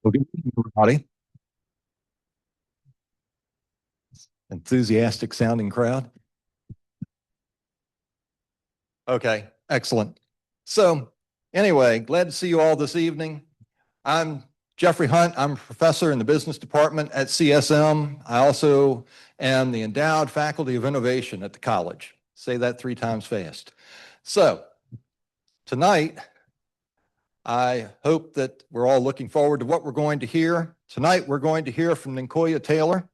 Well, good evening, everybody. Enthusiastic sounding crowd. Okay, excellent. So, anyway, glad to see you all this evening. I'm Jeffrey Hunt. I'm a professor in the business department at CSM. I also am the endowed faculty of innovation at the college. Say that 3 times fast. So, tonight, I hope that we're all looking forward to what we're going to hear. Tonight, we're going to hear from Nenkoya Taylor.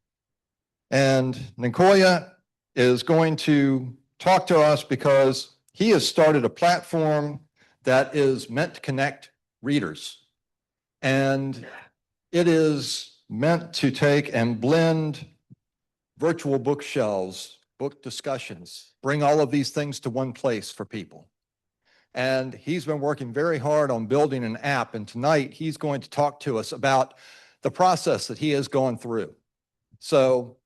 And Nenkoya is going to talk to us because he has started a platform that is meant to connect readers. And it is meant to take and blend virtual bookshelves, book discussions, bring all of these things to one place for people. And he's been working very hard on building an app. And tonight he's going to talk to us about the process that he has gone through. So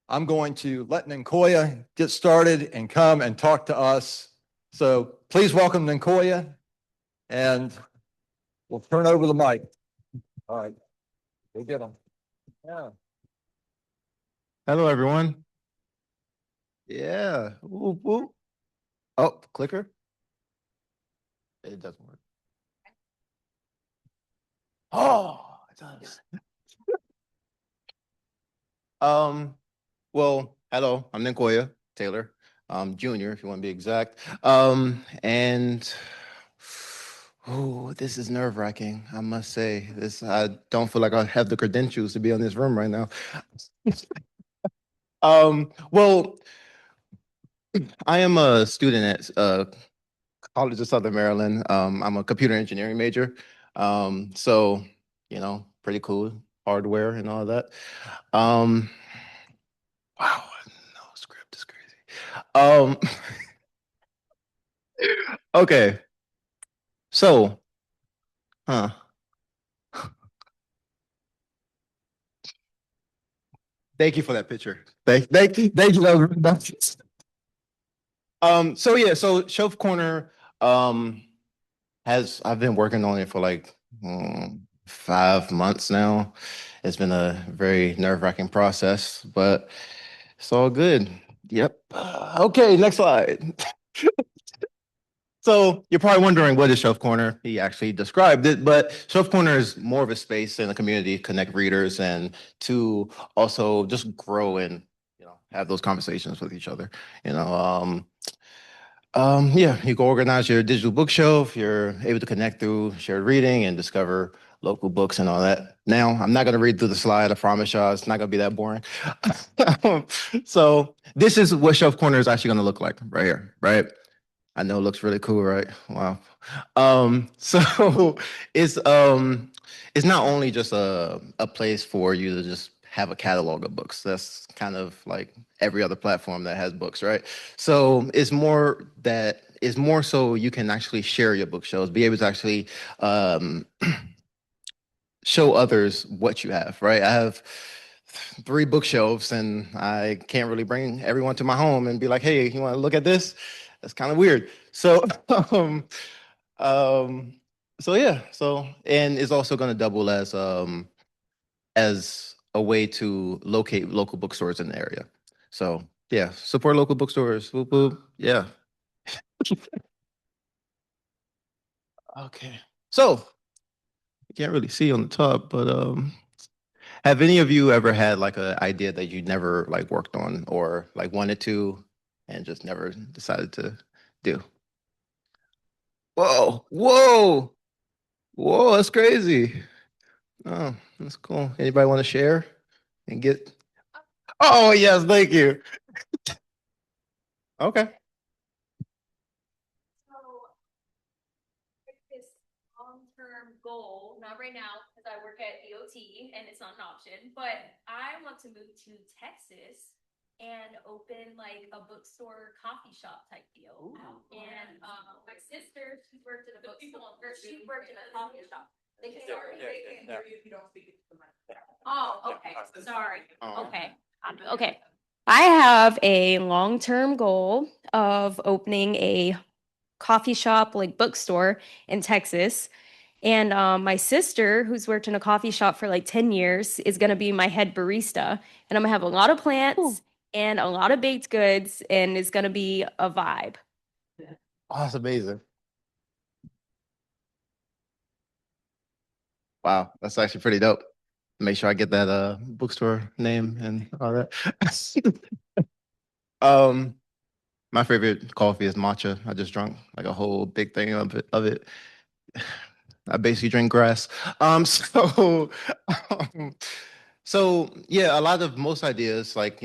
I'm going to let Nenkoya get started and come and talk to us. So please welcome Nenkoya, and we'll turn over the mic. All right, go get him. Yeah. Hello, everyone. Yeah. Whoop, whoop. Oh, clicker. It doesn't work. Oh, it does. Well, hello, I'm Nenkoya Taylor, junior, if you want to be exact. And oh, this is nerve-wracking, I must say. I don't feel like I have the credentials to be in this room right now. Well, I am a student at College of Southern Maryland. I'm a computer engineering major. So, pretty cool hardware and all that. Um, wow, no script is crazy. Um, okay, so, huh. Thank you for that picture. Thank you. That was really nice. So yeah, so ShelfKorner I've been working on it for like 5 months now. It's been a very nerve-wracking process, but it's all good. Yep. Okay, next slide. So you're probably wondering what is Shelf Corner? He actually described it, but Shelf Corner is more of a space in the community, connect readers, and to also just grow and have those conversations with each other. You know, yeah, you can organize your digital bookshelf. You're able to connect through shared reading and discover local books and all that. Now, I'm not going to read through the slide. I promise y'all, it's not going to be that boring. So this is what Shelf Corner is actually going to look like right here, right? I know it looks really cool, right? Wow. So it's it's not only just a place for you to just have a catalog of books. That's kind of like every other platform that has books, right? So it's more so you can actually share your bookshelves, be able to actually show others what you have, right? I have 3 bookshelves and I can't really bring everyone to my home and be like, hey, you want to look at this? That's kind of weird. So, um, um, so yeah, and it's also going to double as a way to locate local bookstores in the area. So yeah, support local bookstores. Whoop, whoop. Yeah. Okay. So you can't really see on the top, but have any of you ever had like an idea that you never like worked on or like wanted to and just never decided to do? Whoa, whoa, whoa, that's crazy. Oh, that's cool. Anybody want to share and get? Oh, yes, thank you. Okay. This long-term goal, not right now because I work at DOT and it's not an option, but I want to move to Texas and open like a bookstore coffee shop type deal. Ooh. And my sister, she worked in a bookstore, or she worked in a coffee shop. They can start. Oh, okay. Sorry. Okay. Okay. I have a long-term goal of opening a coffee shop, like bookstore in Texas. And my sister, who's worked in a coffee shop for like 10 years, is going to be my head barista. And I'm going to have a lot of plants and a lot of baked goods, and it's going to be a vibe. Oh, that's amazing. Wow, that's actually pretty dope. Make sure I get that bookstore name and all that. Um, my favorite coffee is matcha. I just drank like a whole big thing of it. I basically drink grass. So um, so yeah, a lot of most ideas, like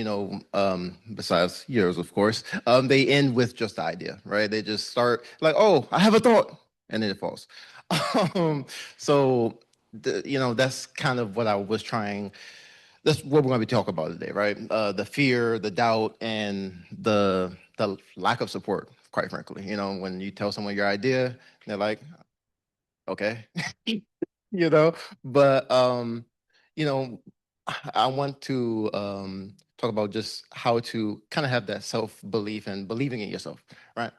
besides yours, of course, they end with just the idea, right? They just start like, oh, I have a thought, and then it falls. Um, so that's kind of what I was trying. That's what we're going to be talking about today, right? The fear, the doubt, and the lack of support. Quite frankly, when you tell someone your idea, they're like, okay, you know. But you know, I want to talk about just how to kind of have that self belief and believing in yourself, right?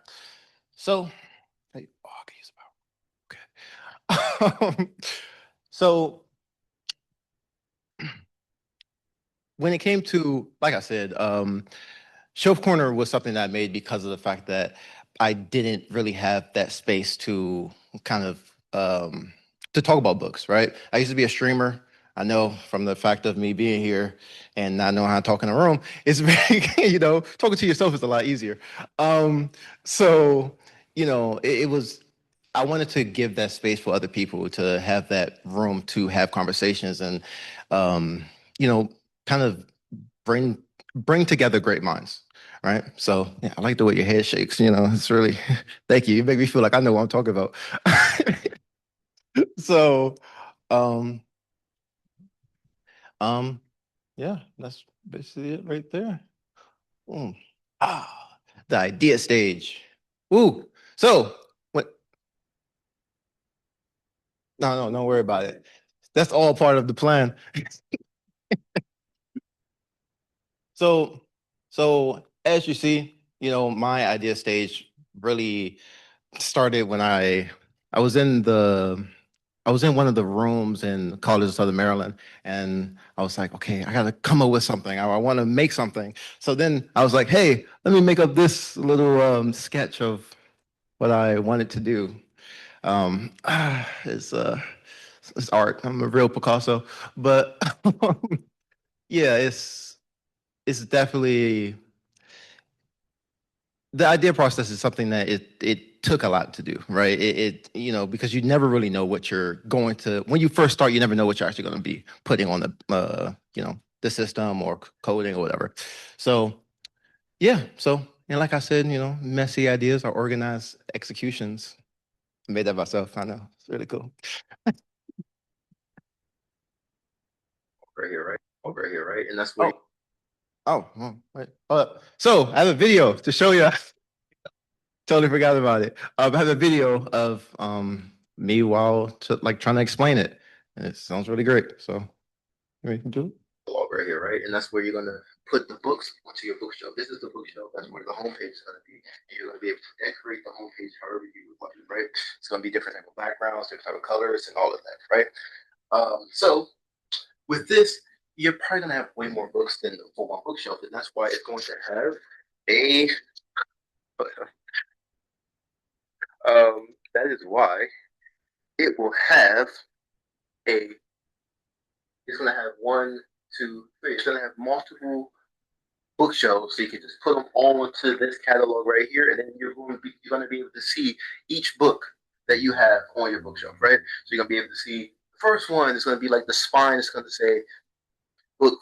So, hey, oh, I can use a power. Okay. So when it came to, like I said, ShelfKorner was something that I made because of the fact that I didn't really have that space to kind of to talk about books, right? I used to be a streamer. I know from the fact of me being here and not knowing how to talk in a room, it's very, talking to yourself is a lot easier. Um, so, it was, I wanted to give that space for other people to have that room to have conversations and, um, you know, kind of bring bring together great minds, right? So yeah, I like the way your head shakes. It's really thank you. You make me feel like I know what I'm talking about. So, um, um, yeah, that's basically it right there. Mm. Ah, the idea stage. Ooh, so what? No, no, don't worry about it. That's all part of the plan. So, so as you see, my idea stage really started when I was in the I was in one of the rooms in College of Southern Maryland, and I was like, okay, I gotta come up with something. I want to make something. So then I was like, hey, let me make up this little sketch of what I wanted to do. It's it's art. I'm a real Picasso, but yeah, it's definitely the idea process is something that it took a lot to do, right? Because you never really know what you're going to when you first start. You never know what you're actually going to be putting on the system or coding or whatever. So yeah, and like I said, messy ideas are organized executions. I made that myself. I know it's really cool. Over here, right? Over here, right? And that's where. Wait. So I have a video to show you. Totally forgot about it. I have a video of me while like trying to explain it, and it sounds really great. So we can do it. Right here, right? And that's where you're gonna put the books onto your bookshelf. This is the bookshelf. That's where the homepage is gonna be. And you're gonna be able to decorate the homepage however you would like, right? It's gonna be different type of backgrounds, different type of colors, and all of that, right? So with this, you're probably gonna have way more books than for one bookshelf, and that's why it's going to have a that is why it will have a, it's going to have one, two, three. It's going to have multiple bookshelves, so you can just put them all into this catalog right here, and then you're going to be able to see each book that you have on your bookshelf, right? So you're going to be able to see the first one is going to be like the spine. It's going to say book.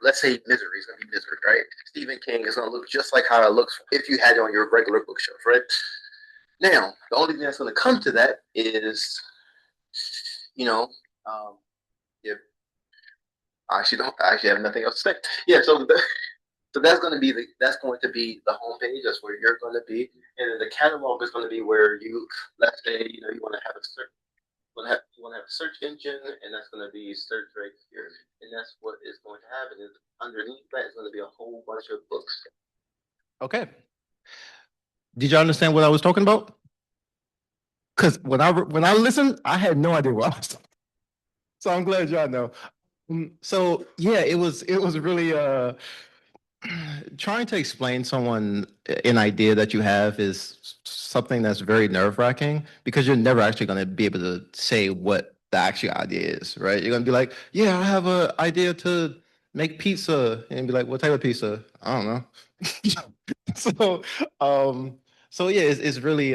Let's say Misery is going to be Misery, right? Stephen King is going to look just like how it looks if you had it on your regular bookshelf, right? Now, the only thing that's going to come to that is, you know, yeah, I actually have nothing else to say. Yeah, so that's going to be the homepage. That's where you're going to be, and then the catalog is going to be where you, let's say, you want to have a search, you want to have a search engine, and that's going to be search right here, and that's what is going to happen. Is underneath that is going to be a whole bunch of books. Okay. Did you understand what I was talking about? because when I listened, I had no idea what I was talking. So I'm glad y'all know. So yeah, it was really trying to explain someone an idea that you have is something that's very nerve-wracking because you're never actually going to be able to say what the actual idea is, right? You're going to be like, yeah, I have an idea to make pizza, and be like, what type of pizza? I don't know. So, um, so yeah, it's really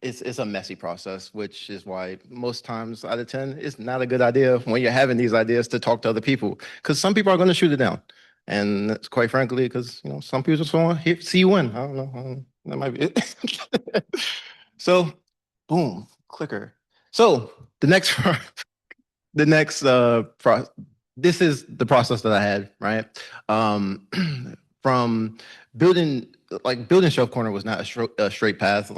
it's a messy process, which is why most times out of 10, it's not a good idea when you're having these ideas to talk to other people, because some people are going to shoot it down. And that's quite frankly, because some people just want to see you win. I don't know. That might be it. So, boom, clicker. So the next, the next this is the process that I had, right? Um, from building, building ShelfKorner was not a straight path.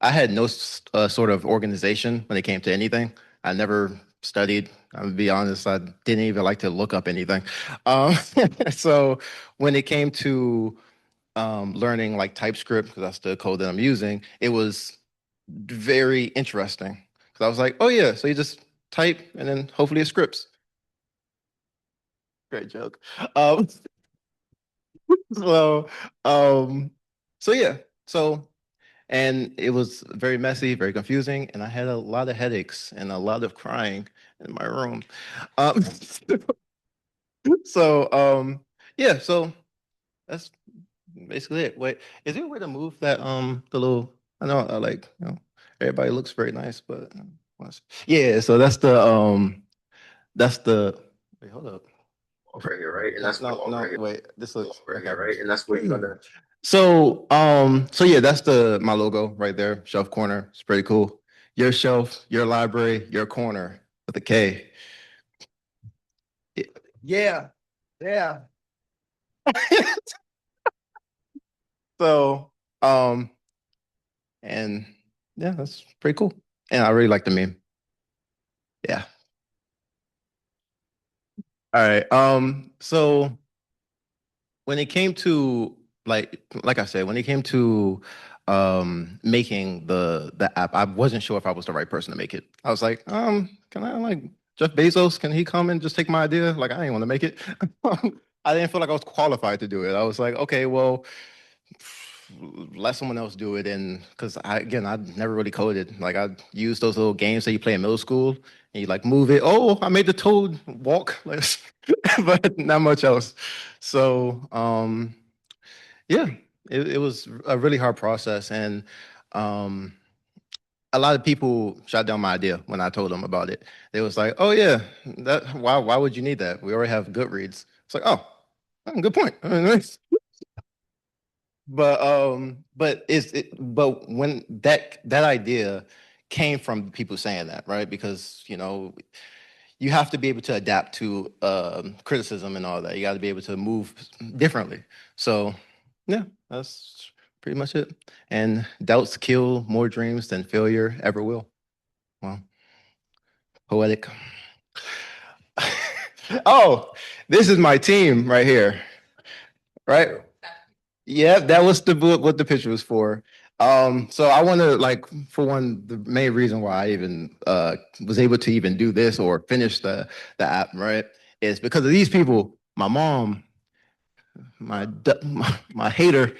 I had no sort of organization when it came to anything. I never studied. I'm gonna be honest. I didn't even like to look up anything. Um, so when it came to learning like TypeScript, because that's the code that I'm using, it was very interesting. Because I was like, oh yeah, so you just type and then hopefully it scripts. Great joke. Um, so um, so yeah, so. And it was very messy, very confusing, and I had a lot of headaches and a lot of crying in my room. Um, so yeah, so that's basically it. Wait, is there a way to move that the little? I know everybody looks very nice, but yeah. So that's the wait, hold up. Over here, right? And that's no, wait. This looks over here, right? And that's where you're gonna. So yeah, that's my logo right there, ShelfKorner. It's pretty cool. Your shelf, your library, your corner with a K. Yeah, yeah. So, and yeah, that's pretty cool. And I really like the meme. Yeah. All right. So when it came to like I said, when it came to making the app, I wasn't sure if I was the right person to make it. I was like, can I like Jeff Bezos, can he come and just take my idea? Like I didn't want to make it. I didn't feel like I was qualified to do it. I was like, okay, well, let someone else do it. And because I never really coded. Like I used those little games that you play in middle school and you like move it. Oh, I made the toad walk. But not much else. So yeah, it was a really hard process. And um a lot of people shot down my idea when I told them about it. They was like, oh yeah, that why would you need that? We already have Goodreads. It's like, oh, good point. But when that idea came from people saying that, right? Because you have to be able to adapt to criticism and all that. You got to be able to move differently. So yeah, that's pretty much it. And doubts kill more dreams than failure ever will. Well, poetic. Oh, this is my team right here, right? Yeah, that was the book, what the picture was for. So I want to for one, the main reason why I even was able to even do this or finish the app, right, is because of these people. My mom, my hater,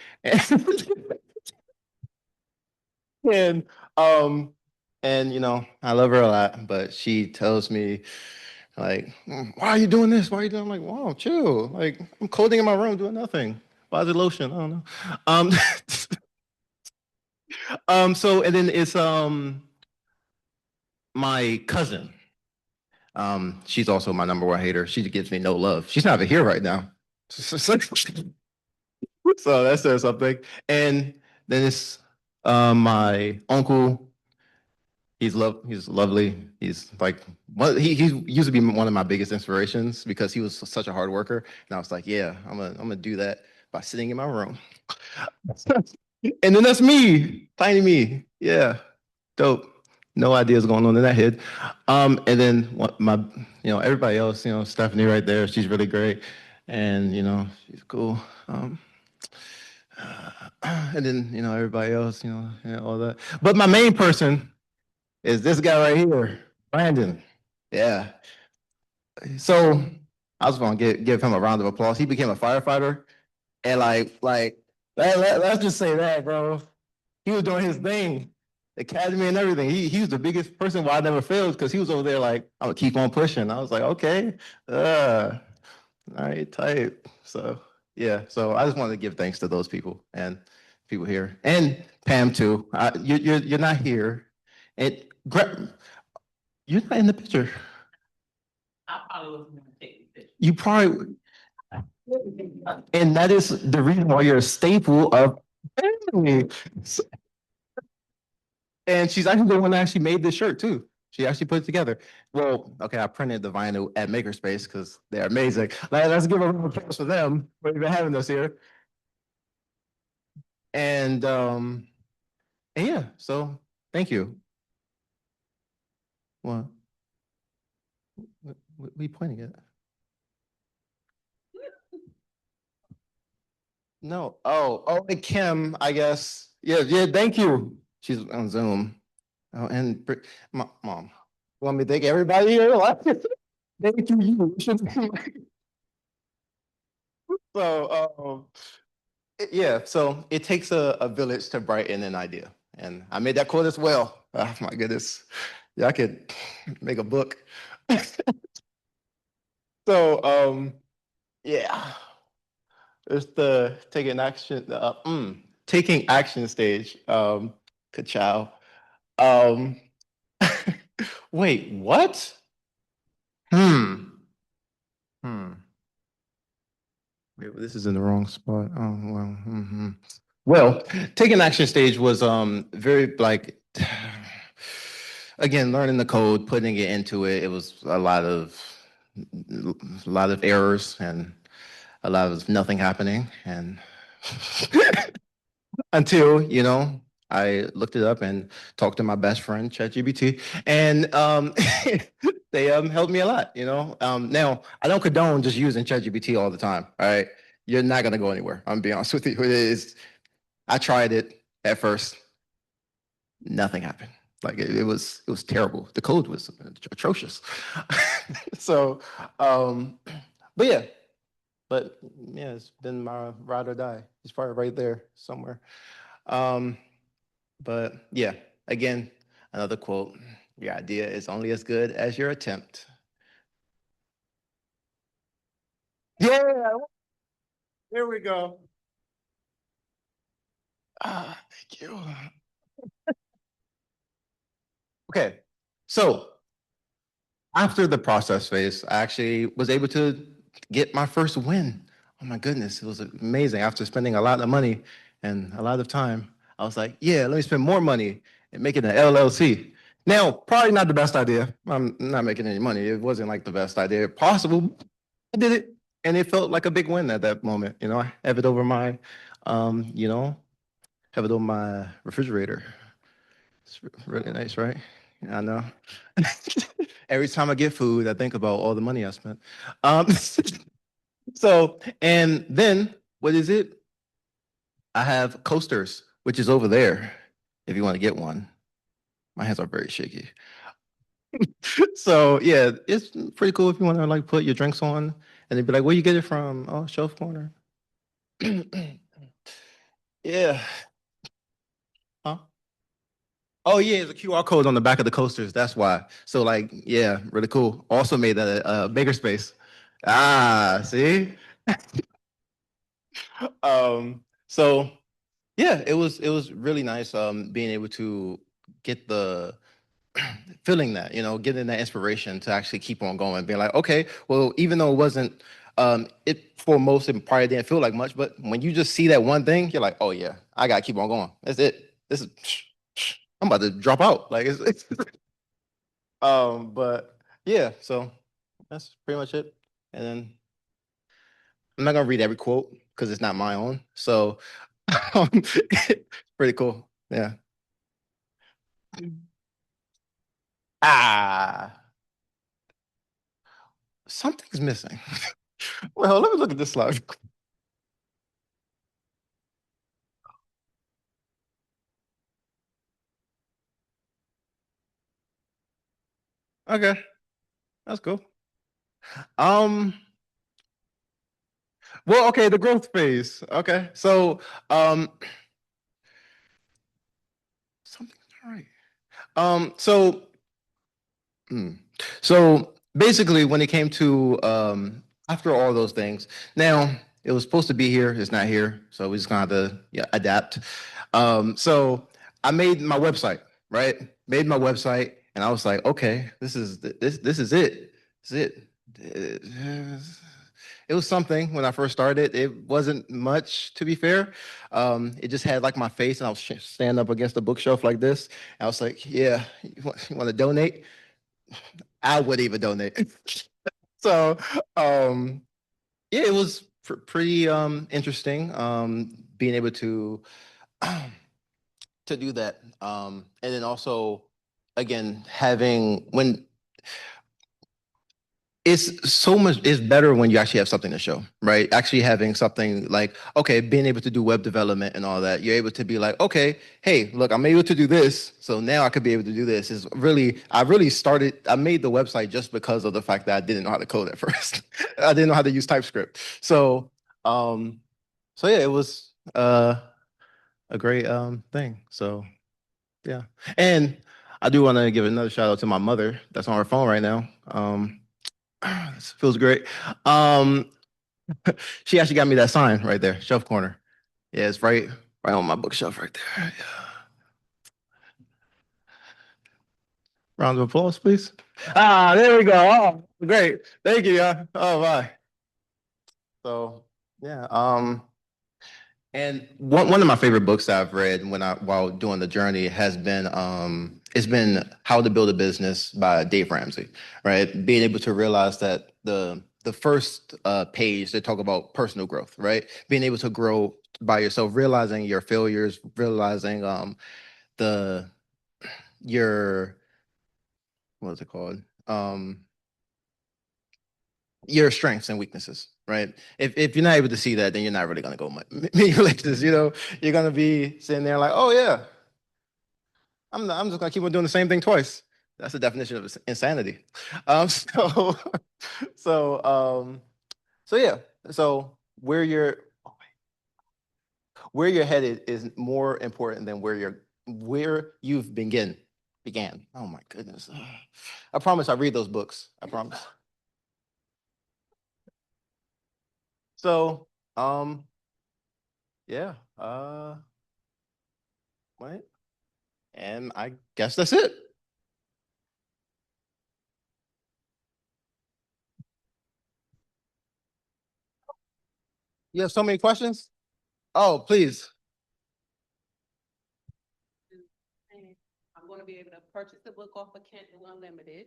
and um, and I love her a lot, but she tells me like, why are you doing this? Why are you doing? I'm like, wow, chill. Like I'm coding in my room doing nothing. Why is it lotion? I don't know. Um, so and then it's my cousin. She's also my number one hater. She gives me no love. She's not even here right now. So that says something. And then it's my uncle. He's lovely. He's like he used to be one of my biggest inspirations because he was such a hard worker. And I was like, yeah, I'm gonna do that by sitting in my room. And then that's me, tiny me. Yeah, dope. No ideas going on in that head. And then everybody else, Stephanie right there, she's really great, and she's cool. and then everybody else, all that. But my main person is this guy right here, Brandon. Yeah. So I was gonna give him a round of applause. He became a firefighter, and let's just say that, bro. He was doing his thing, academy and everything. He was the biggest person why I never failed because he was over there like, I'm gonna keep on pushing. I was like, okay, all right, tight. So yeah, so I just wanted to give thanks to those people and people here and Pam too. You're not here, and you're not in the picture. I probably wasn't gonna take the picture. You probably, and that is the reason why you're a staple of family. And she's actually the one that actually made this shirt too. She actually put it together. Well, okay, I printed the vinyl at Makerspace because they're amazing. Let's give a round of applause for them for even having us here. And yeah, so thank you. What are you pointing at? No. Oh, and Kim, I guess. Yeah, thank you. She's on Zoom. Oh, and mom, want me to thank everybody here? Thank you. So, yeah, so it takes a village to brighten an idea. And I made that quote as well. Oh my goodness. Yeah, I could make a book. So, yeah, it's the taking action stage. Ka-chow. Um, wait, what? Hmm. Hmm. Wait, this is in the wrong spot. Oh, well. Well, taking action stage was very like again, learning the code, putting it into it. It was a lot of errors and a lot of nothing happening. And until, I looked it up and talked to my best friend, ChatGPT, and they helped me a lot, Now, I don't condone just using ChatGPT all the time, all right? You're not going to go anywhere. I'm going to be honest with you. I tried it at first. Nothing happened. Like it was terrible. The code was atrocious. So, but yeah, it's been my ride or die. It's probably right there somewhere. But yeah, again, another quote: "Your idea is only as good as your attempt." Yeah, there we go. Thank you. Okay, so after the process phase, I actually was able to get my first win. Oh my goodness, it was amazing. After spending a lot of money and a lot of time, I was like, yeah, let me spend more money and make it an LLC. Now, probably not the best idea. I'm not making any money. It wasn't like the best idea possible. I did it, and it felt like a big win at that moment. I have it over my, have it on my refrigerator. It's really nice, right? I know. Every time I get food, I think about all the money I spent. Um, so, and then what is it? I have coasters, which is over there. If you want to get one, my hands are very shaky. So yeah, it's pretty cool if you want to like put your drinks on, and they'd be like, "Where you get it from?" Oh, ShelfKorner. Yeah. Huh? Oh yeah, there's a QR code on the back of the coasters. That's why. So like, yeah, really cool. Also made that a makerspace. Ah, see. So yeah, it was really nice being able to get the feeling that, getting that inspiration to actually keep on going, being like, okay, well, even though it wasn't it for most it probably didn't feel like much, but when you just see that one thing, you're like, oh yeah, I gotta keep on going. That's it. This is I'm about to drop out. Like it's but yeah, so that's pretty much it. And then I'm not gonna read every quote because it's not my own. So pretty cool. Yeah. Ah, something's missing. Well, let me look at this slide. Okay, that's cool. Um, well, okay, the growth phase. Okay, so something's not right. So hmm. So basically, when it came to after all those things, now it was supposed to be here, it's not here, so we just gonna have to adapt. So I made my website, right? Made my website, and I was like, okay, this is it. This is it. It was something when I first started. It wasn't much, to be fair. It just had like my face, and I was stand up against the bookshelf like this. And I was like, yeah, you want to donate? I would even donate. So, yeah, it was pretty interesting being able to to do that. And then also, again, having when it's so much, it's better when you actually have something to show, right? Actually having something like, okay, being able to do web development and all that, you're able to be like, okay, hey, look, I'm able to do this, so now I could be able to do this. Is really, I made the website just because of the fact that I didn't know how to code at first. I didn't know how to use TypeScript. Um, so yeah, it was a great thing. So yeah, and I do want to give another shout out to my mother that's on her phone right now. This feels great. Um, she actually got me that sign right there, Shelf Corner. Yeah, it's right on my bookshelf right there. Yeah. Round of applause, please. Ah, there we go. Oh, great. Thank you. Yeah. Oh, bye. So, yeah. And one of my favorite books that I've read while doing the journey has been it's been How to Build a Business by Dave Ramsey, right? Being able to realize that the first page they talk about personal growth, right? Being able to grow by yourself, realizing your failures, realizing the your what is it called? Your strengths and weaknesses, right? If you're not able to see that, then you're not really gonna go many places. You're gonna be sitting there like, oh yeah, I'm just gonna keep on doing the same thing twice. That's the definition of insanity. So so so yeah. So where you're headed is more important than where you've began. Oh my goodness. I promise I read those books. I promise. So yeah. What? And I guess that's it. You have so many questions? Oh, please. I'm gonna be able to purchase the book off of Kindle Unlimited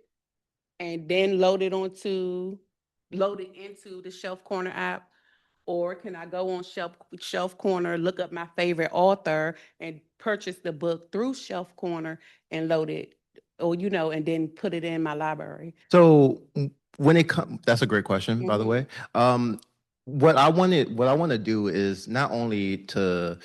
and then load it into the Shelf Corner app. Or can I go on Shelf Corner, look up my favorite author and purchase the book through Shelf Corner and load it, or and then put it in my library? So when it comes, that's a great question, by the Mhm. way. What I want to do is not only to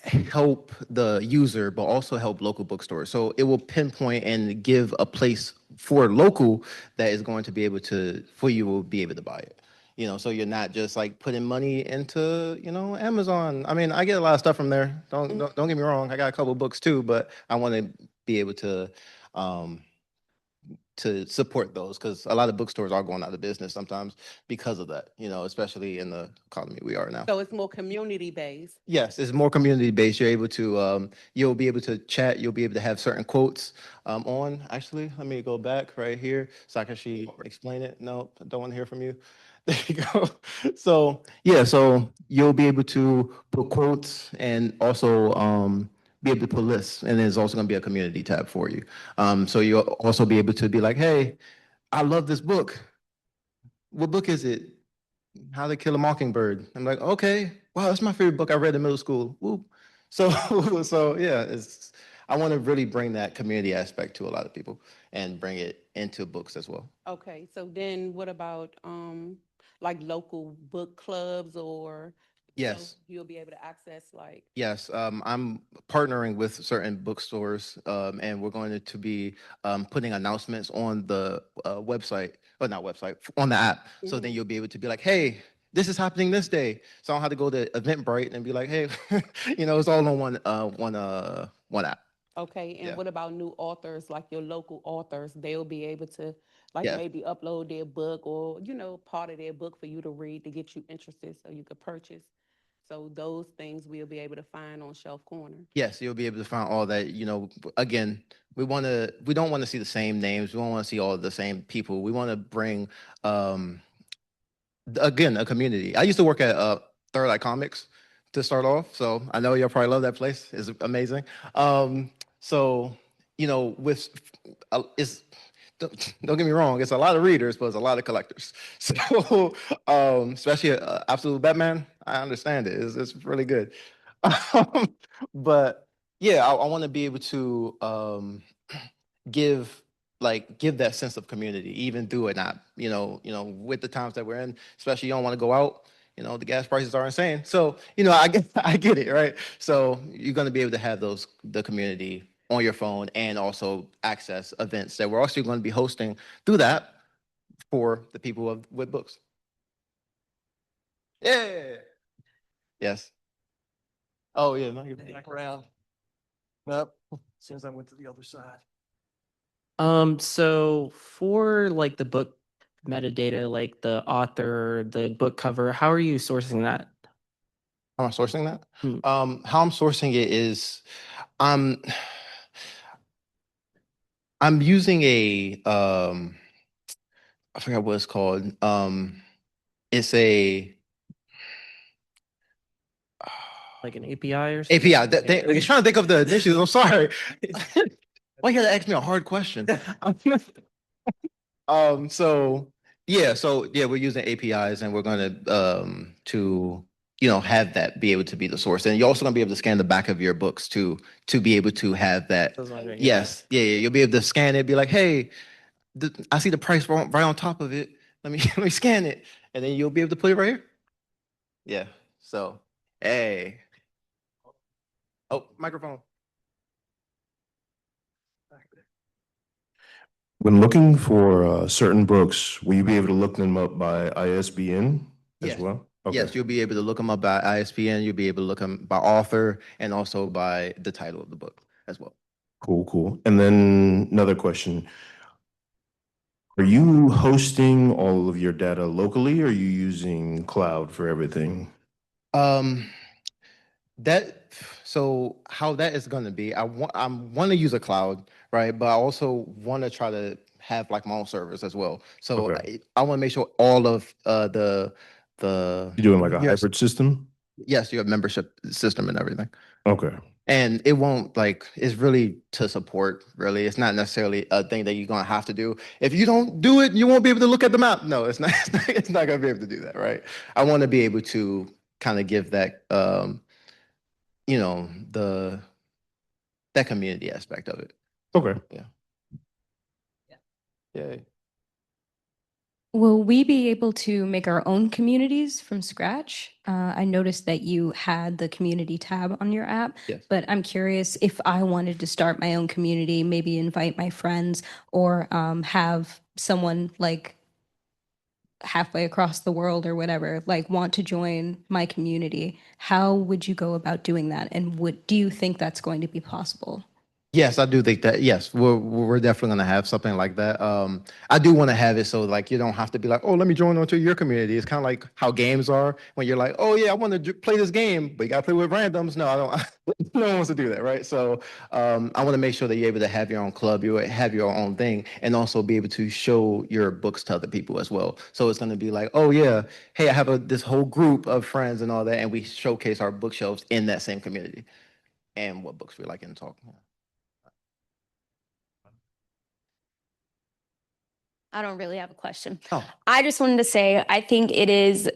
help the user, but also help local bookstores. So it will pinpoint and give a place for local that is going to be able to, for you will be able to buy it. So you're not just like putting money into, Amazon. I mean, I get a lot of stuff from there. Don't get me wrong. I got a couple books too, but I want to be able um, to support those because a lot of bookstores are going out of business sometimes because of that, especially in the economy we are now. So it's more community based. Yes, it's more community based. You're able to, you'll be able to chat. You'll be able to have certain quotes on. Actually, let me go back right here so I can actually explain it. No, I don't want to hear from you. There you go. So yeah, so you'll be able to put quotes and also be able to put lists. And there's also going to be a community tab for you. So you'll also be able to be like, hey, I love this book. What book is it? How to Kill a Mockingbird. I'm like, okay, wow, that's my favorite book I read in middle school. Whoop. So, so yeah, I want to really bring that community aspect to a lot of people and bring it into books as well. Okay, so then what about like local book clubs or Yes. You'll be able to access like, Yes, I'm partnering with certain bookstores, and we're going to be putting announcements on the website, or not website, on the app. So then Mhm. you'll be able to be like, hey, this is happening this day. So I don't have to go to Eventbrite and be like, hey, it's all on one app. okay, and Yeah. what about new authors, like your local authors? They'll be able to like Yes. maybe upload their book or, part of their book for you to read to get you interested so you could purchase. So those things we'll be able to find on Shelf Corner. Yes, you'll be able to find all that, again, we don't want to see the same names. We don't want to see all the same people. We want to bring, um, again, a community. I used to work at Third Eye Comics to start off, so I know you'll probably love that place. It's amazing. So with it's don't get me wrong, it's a lot of readers, but it's a lot of collectors. So especially Absolute Batman, I understand it. It's really good. Um, but yeah, I want to be able to give give that sense of community even through an app, with the times that we're in, especially you don't want to go out, the gas prices are insane. So I get I get it, right? So you're going to be able to have the community on your phone and also access events that we're also going to be hosting through that for the people with books. Yeah. Yes. Oh yeah, no, you're Back around. Nope. As soon as I went to the other side. So for like the book metadata, like the author, the book cover, how are you sourcing that? How am I sourcing that? Hmm. How I'm sourcing it is I'm I'm using a I forgot what it's called. It's a Like an API or something? API. I was trying to think of the initials. I'm sorry. Why you gotta ask me a hard question? So yeah, we're using APIs and we're gonna to have that be able to be the source. And you're also gonna be able to scan the back of your books to be able to have that. I was wondering, yeah. Yes, yeah, you'll be able to scan it, be like, hey, I see the price right on top of it. Let me let me scan it, and then you'll be able to put it right here. Yeah. So, hey. Oh, microphone. When looking for certain books, will you be able to look them up by ISBN as Yes. well? Okay. Yes, you'll be able to look them up by ISBN. You'll be able to look them by author and also by the title of the book as well. Cool, cool. And then another question. Are you hosting all of your data locally or are you using cloud for everything? Um, that so how that is going to be, I want to use a cloud, right? But I also want to try to have like my own servers as well. So Okay. I want to make sure all of the You're doing like a yes, hybrid system? yes, you have membership system and everything. Okay. And it won't it's really to support, really. It's not necessarily a thing that you're gonna have to do. If you don't do it, you won't be able to look at the map. No, it's not, it's not gonna be able to do that, right? I want to be able to kind of give that the that community aspect of it. Okay. Yeah. Yeah. Will we be able to make our own communities from scratch? I noticed that you had the community tab on your app, Yes. but I'm curious if I wanted to start my own community, maybe invite my friends or have someone like halfway across the world or whatever, like want to join my community. How would you go about doing that? And do you think that's going to be possible? Yes, I do think that. Yes, we're definitely gonna have something like that. I do want to have it so like you don't have to be like, oh, let me join onto your community. It's kind of like how games are when you're like, oh yeah, I want to play this game, but you gotta play with randoms. No, I don't. No one wants to do that, right? So I want to make sure that you're able to have your own club, you have your own thing, and also be able to show your books to other people as well. So it's gonna be like, oh yeah, hey, I have this whole group of friends and all that, and we showcase our bookshelves in that same community and what books we like and talk. I don't really have a question. Oh. I just wanted to say I think it is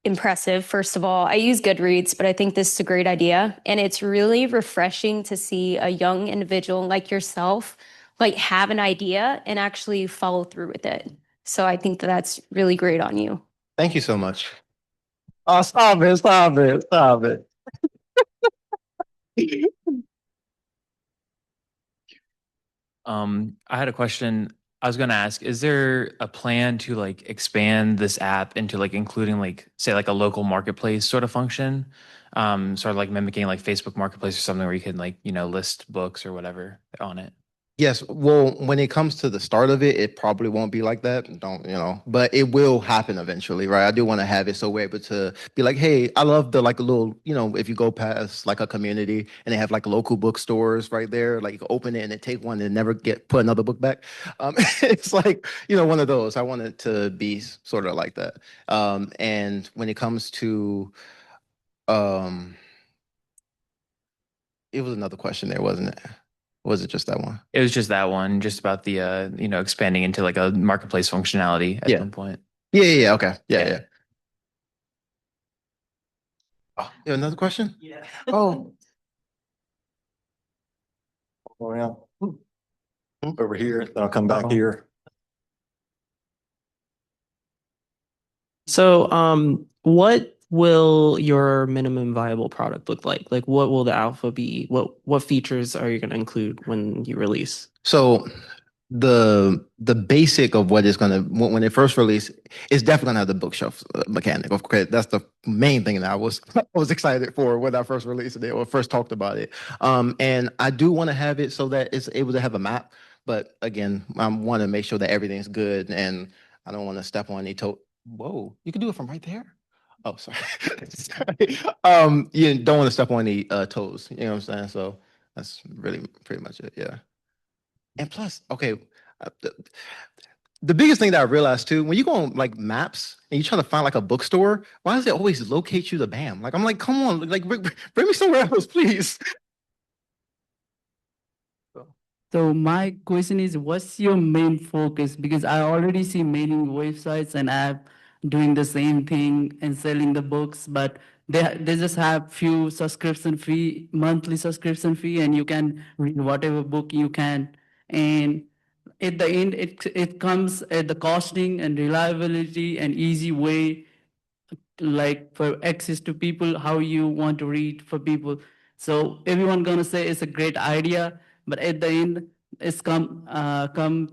impressive. First of all, I use Goodreads, but I think this is a great idea. And it's really refreshing to see a young individual like yourself like have an idea and actually follow through with it. So I think that that's really great on you. Thank you so much. Oh, stop it, stop it, stop it. I had a question. I was gonna ask, is there a plan to like expand this app into like including like say like a local marketplace sort of function? Sort of like mimicking like Facebook Marketplace or something where you can like, list books or whatever on it. Yes, well, when it comes to the start of it, it probably won't be like that. Don't, but it will happen eventually, right? I do want to have it so we're able to be like, hey, I love the like a little, if you go past like a community and they have like local bookstores right there, like you can open it and then take one and never get put another book back. It's like, one of those. I want it to be sort of like that. And when it comes to, um, it was another question there, wasn't it? Or was it just that one? It was just that one, just about the expanding into like a marketplace functionality at Yeah. some point. Yeah. Okay. Yeah. Yeah. Yeah. Oh, you have another question? Yeah. Oh, Oh, yeah. Over here, then I'll come back here. So, what will your minimum viable product look like? Like, what will the alpha be? What features are you going to include when you release? so the basic of what is gonna when it first released is definitely gonna have the bookshelf mechanic. Of course, that's the main thing that I was I was excited for when I first released it or first talked about it. And I do want to have it so that it's able to have a map. But again, I want to make sure that everything's good, and I don't want to step on any toe. Whoa, you can do it from right there. Oh, sorry. Sorry. You don't want to step on any toes. You know what I'm saying? So that's really pretty much it. Yeah. And plus, okay, the biggest thing that I realized too, when you go on like maps and you try to find like a bookstore, why does it always locate you to BAM? Like I'm like, come on, like bring me somewhere else, please. So my question is, what's your main focus? Because I already see many websites and app doing the same thing and selling the books, but they just have few subscription fee, monthly subscription fee, and you can read whatever book you can. And at the end, it comes at the costing and reliability and easy way, like for access to people, how you want to read for people. So everyone gonna say it's a great idea, but at the end, it's come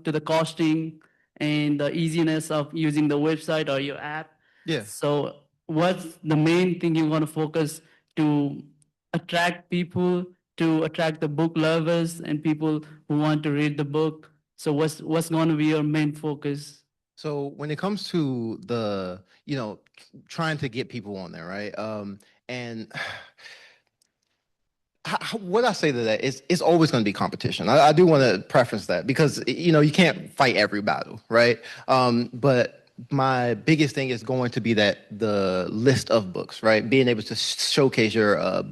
to the costing and the easiness of using the website or your app. Yeah. So what's the main thing you want to focus to attract people, to attract the book lovers and people who want to read the book? So what's going to be your main focus? So when it comes to the, trying to get people on there, right? And what I say to that is it's always going to be competition. I do want to preference that because you can't fight every battle, right? But my biggest thing is going to be that the list of books, right? Being able to showcase your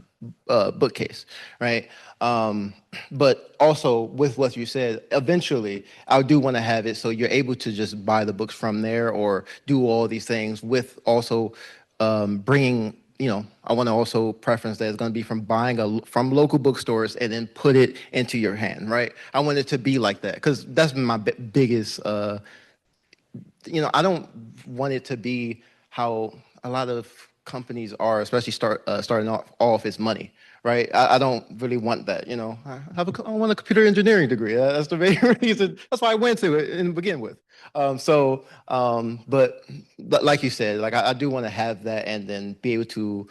bookcase, right? But also with what you said, eventually I do want to have it so you're able to just buy the books from there or do all these things with also bringing, I want to also preference that it's going to be from buying from local bookstores and then put it into your hand, right? I want it to be like that because that's my biggest I don't want it to be how a lot of companies are, especially starting off is money, right? I don't really want that. I want a computer engineering degree. That's the main reason. That's why I went to it and begin with. But like you said, like I do want to have that and then be able to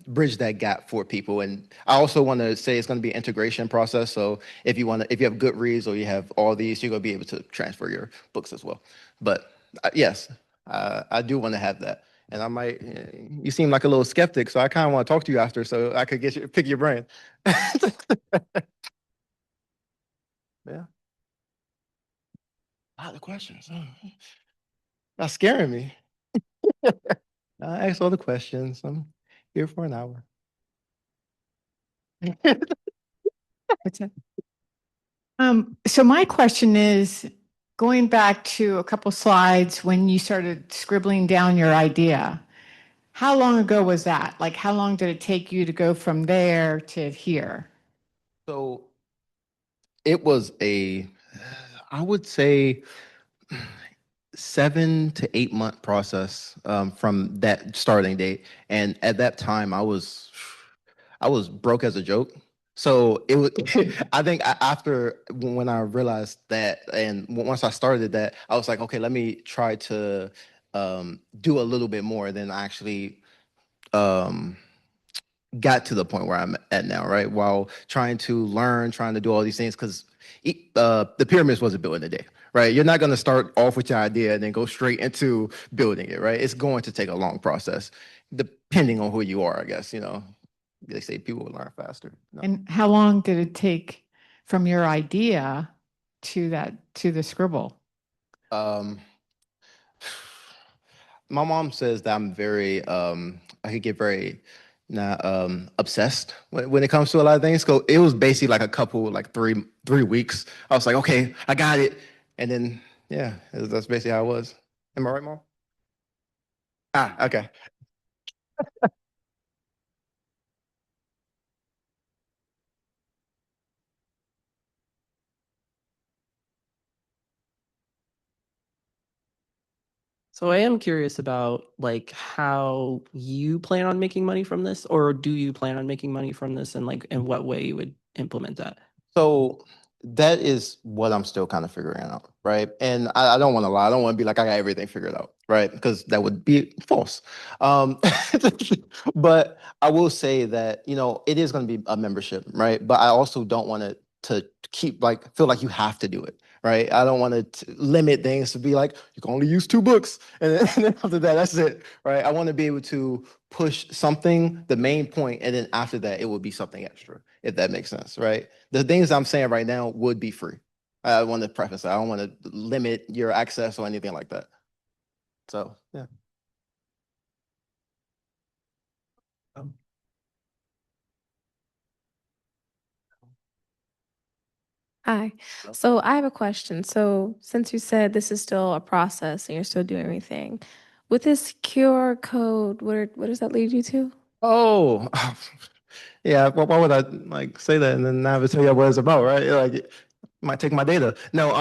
bridge that gap for people. And I also want to say it's going to be an integration process. So if you have Goodreads or you have all these, you're going to be able to transfer your books as well. But yes, I do want to have that. And I might, you seem like a little skeptic, so I kind of want to talk to you after so I could pick your brain. Yeah. A lot of questions. Not scaring me. I ask all the questions. I'm here for an hour. So my question is, going back to a couple slides when you started scribbling down your idea, how long ago was that? Like, how long did it take you to go from there to here? So it was I would say 7 to 8 month process from that starting date. And at that time, I was broke as a joke. So it was, I think after when I realized that, and once I started that, I was like, okay, let me try to do a little bit more than actually um, got to the point where I'm at now, right? While trying to learn, trying to do all these things, because the pyramids wasn't built in a day, right? You're not going to start off with your idea and then go straight into building it, right? It's going to take a long process, depending on who you are, I guess. They say people will learn faster. No. And how long did it take from your idea to the scribble? Um, my mom says that I'm very, I could get very not obsessed when it comes to a lot of things. So it was basically like a couple, like 3 weeks. I was like, okay, I got it. And then, yeah, that's basically how it was. Am I right, Mom? Ah, okay. So I am curious about like how you plan on making money from this, or do you plan on making money from this, and like in what way you would implement that? So that is what I'm still kind of figuring out, right? And I don't want to lie. I don't want to be like I got everything figured out, right? Because that would be false. Um, but I will say that it is going to be a membership, right? But I also don't want to keep like feel like you have to do it, right? I don't want to limit things to be like you can only use 2 books, and then after that, that's it, right? I want to be able to push something, the main point, and then after that, it will be something extra, if that makes sense, right? The things I'm saying right now would be free. I want to preface that. I don't want to limit your access or anything like that. So, yeah. Hi. So I have a question. So since you said this is still a process and you're still doing everything, with this QR code, what does that lead you to? Oh, yeah. Why would I like say that and then never tell you what it's about, right? Like, it might take my data. No,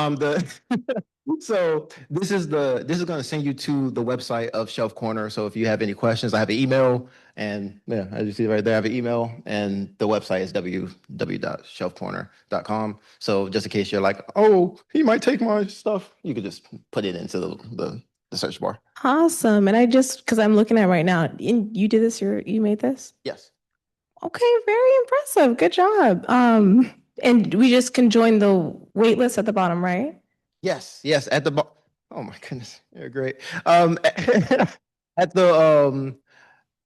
so this is going to send you to the website of Shelf Corner. So if you have any questions, I have an email, and yeah, as you see right there, I have an email, and the website is www.shelfkorner.com. So just in case you're like, oh, he might take my stuff, you could just put it into the search bar. Awesome. And I just, because I'm looking at it right now, and you did this, you made this? Yes. Okay, very impressive. Good job. And we just can join the wait list at the bottom, right? Yes, yes. Oh my goodness, you're great. At the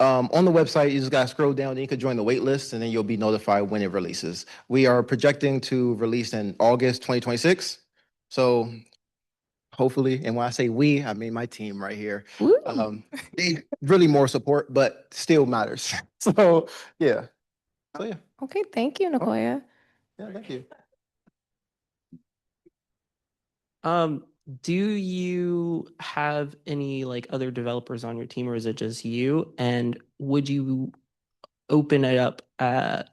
on the website, you just gotta scroll down and you can join the wait list, and then you'll be notified when it releases. We are projecting to release in August 2026. So hopefully, and when I say we, I mean my team right here. Woo. They really more support, but still matters. So yeah. So yeah. Okay, thank you, Nenkoya. Yeah, thank you. Um, do you have any like other developers on your team, or is it just you? And would you open it up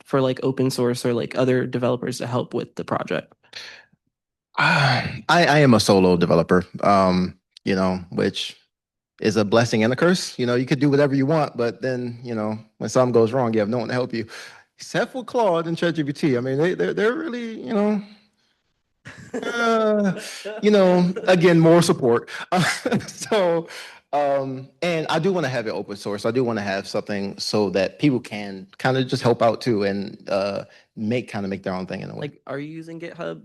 for like open source or like other developers to help with the project? I am a solo developer, which is a blessing and a curse. You could do whatever you want, but then, when something goes wrong, you have no one to help you. Except for Claude and ChatGPT. I mean, they're really, again, more support. So, and I do want to have it open source. I do want to have something so that people can kind of just help out too and make their own thing in a way. Like, are you using GitHub?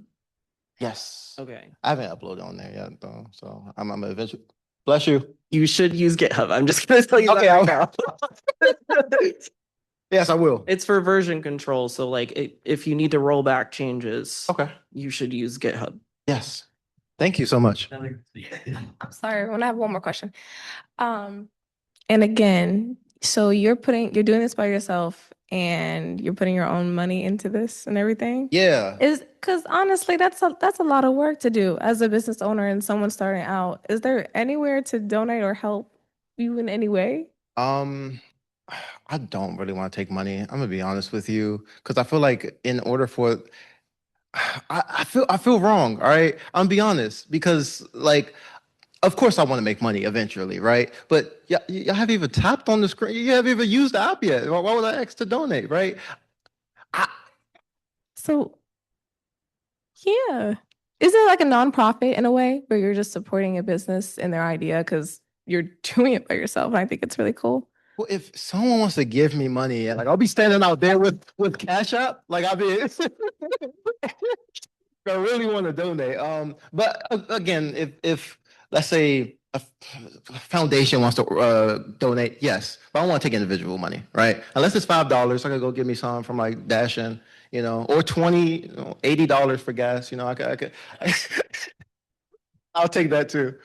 Yes. Okay. I haven't uploaded on there yet though, so I'm eventually. Bless you. You should use GitHub. I'm just gonna tell you Okay, that right now. Yes, I will. It's for version control, so like if you need to roll back changes, Okay. you should use GitHub. Yes. Thank you so much. I'm sorry, I want to have one more question. And again, so you're doing this by yourself and you're putting your own money into this and everything? Yeah. Because honestly, that's a lot of work to do as a business owner and someone starting out. Is there anywhere to donate or help you in any way? I don't really want to take money. I'm gonna be honest with you, because I feel like in order for I feel wrong. All right, I'm gonna be honest because like of course I want to make money eventually, right? But yeah, you haven't even tapped on the screen. You haven't even used the app yet. Why would I ask to donate, right? I, So yeah. Is it like a nonprofit in a way where you're just supporting a business and their idea because you're doing it by yourself? And I think it's really cool. well, if someone wants to give me money, like I'll be standing out there with Cash App, like I'll be. I really want to donate. But again, if let's say a foundation wants to donate, yes, but I don't want to take individual money, right? Unless it's $5, I could go get me some from like Dashin, or 20, $80 for gas. I could, I'll take that too.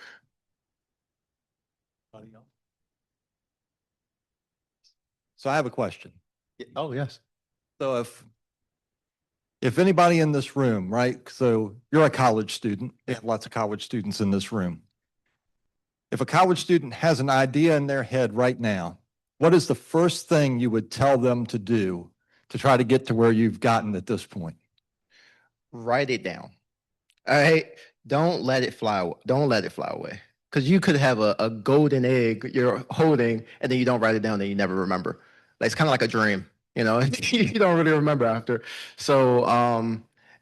So I have a question. Oh, yes. So if anybody in this room, right? So you're a college student. They have lots of college students in this room. If a college student has an idea in their head right now, what is the first thing you would tell them to do to try to get to where you've gotten at this point? Write it down. All right. Don't let it fly. Don't let it fly away. Because you could have a golden egg you're holding, and then you don't write it down, and you never remember. Like, it's kind of like a dream, you don't really remember after. So,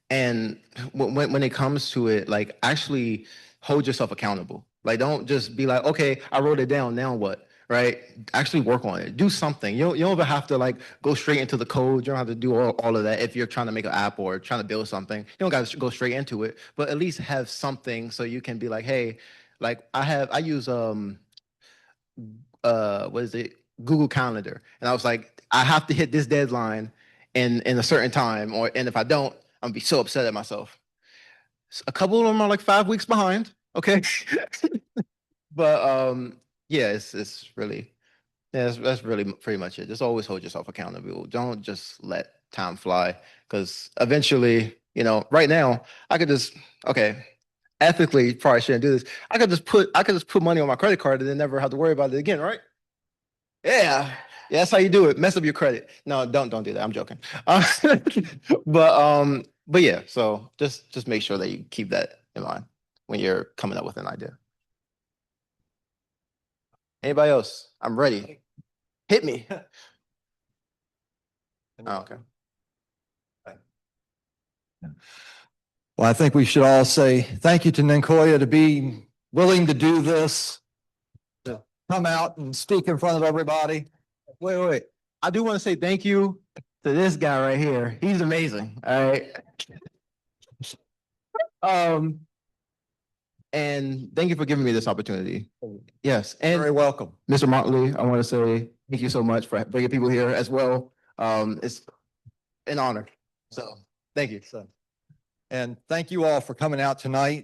and when it comes to it, like, actually hold yourself accountable. Like, don't just be like, okay, I wrote it down. Now what? Right? Actually work on it. Do something. You don't even have to like go straight into the code. You don't have to do all of that if you're trying to make an app or trying to build something. You don't got to go straight into it, but at least have something so you can be like, hey, like I use what is it? Google Calendar. And I was like, I have to hit this deadline in a certain time, and if I don't, I'm gonna be so upset at myself. A couple of them are like 5 weeks behind. Okay. But yeah, it's really, yeah, that's really pretty much it. Just always hold yourself accountable. Don't just let time fly, because eventually, right now I could just, okay, ethically probably shouldn't do this. I could just put money on my credit card and then never have to worry about it again, right? Yeah. Yeah, that's how you do it. Mess up your credit. No, don't do that. I'm joking. But yeah, so just make sure that you keep that in mind when you're coming up with an idea. Anybody else? I'm ready. Hit me. Oh, okay. Well, I think we should all say thank you to Nenkoya to be willing to do this, to come out and speak in front of everybody. Wait. I do want to say thank you to this guy right here. He's amazing. All right. And thank you for giving me this opportunity. Yes. And Very welcome. Mr. Motley, I want to say thank you so much for bringing people here as well. It's an honor. So thank you. And thank you all for coming out tonight.